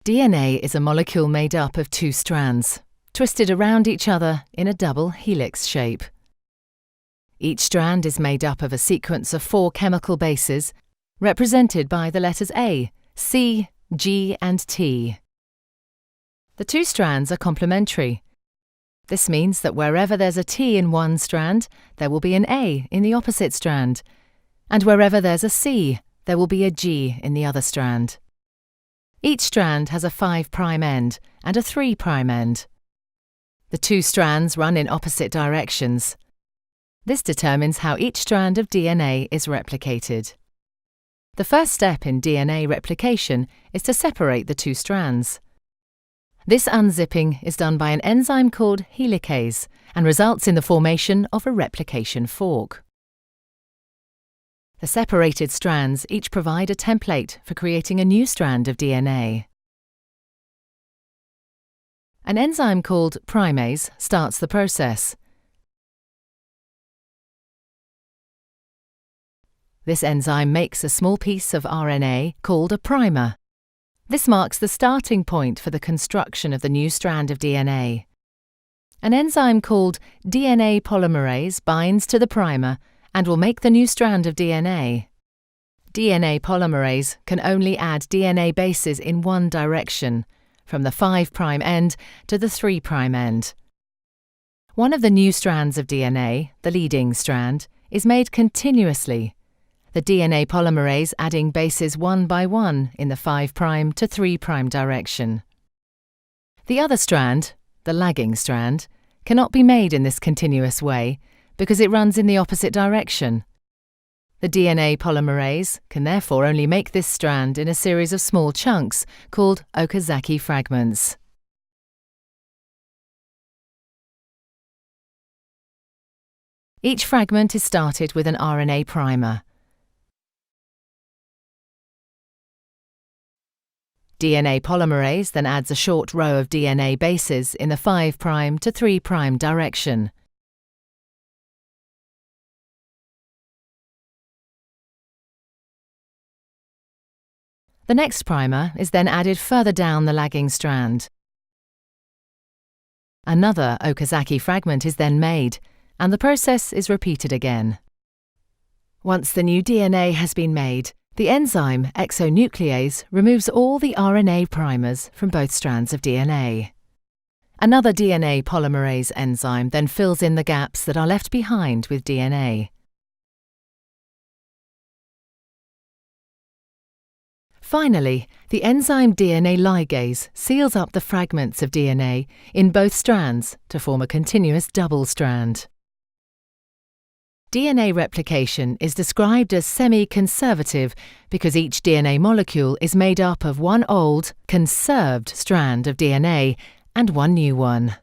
DNA is a molecule made up of two strands, twisted around each other in a double helix shape. Each strand is made up of a sequence of 4 chemical bases, represented by the letters A, C, G, and T. The two strands are complementary. This means that wherever there's a T in one strand, there will be an A in the opposite strand, and wherever there's a C, there will be a G in the other strand. Each strand has a 5' end and a 3' end. The two strands run in opposite directions. This determines how each strand of DNA is replicated. The first step in DNA replication is to separate the two strands. This unzipping is done by an enzyme called helicase and results in the formation of a replication fork. The separated strands each provide a template for creating a new strand of DNA. An enzyme called primase starts the process. This enzyme makes a small piece of RNA called a primer. This marks the starting point for the construction of the new strand of DNA. An enzyme called DNA polymerase binds to the primer and will make the new strand of DNA. DNA polymerase can only add DNA bases in one direction, from the 5' end to the 3' end. One of the new strands of DNA, the leading strand, is made continuously, the DNA polymerase adding bases one by one in the 5' to 3' direction. The other strand, the lagging strand, cannot be made in this continuous way because it runs in the opposite direction. The DNA polymerase can therefore only make this strand in a series of small chunks called Okazaki fragments. Each fragment is started with an RNA primer. DNA polymerase then adds a short row of DNA bases in the 5' to 3' direction. The next primer is then added further down the lagging strand. Another Okazaki fragment is then made, and the process is repeated again. Once the new DNA has been made, the enzyme exonuclease removes all the RNA primers from both strands of DNA. Another DNA polymerase enzyme then fills in the gaps that are left behind with DNA. Finally, the enzyme DNA ligase seals up the fragments of DNA in both strands to form a continuous double strand. DNA replication is described as semi-conservative because each DNA molecule is made up of one old, conserved strand of DNA and one new one.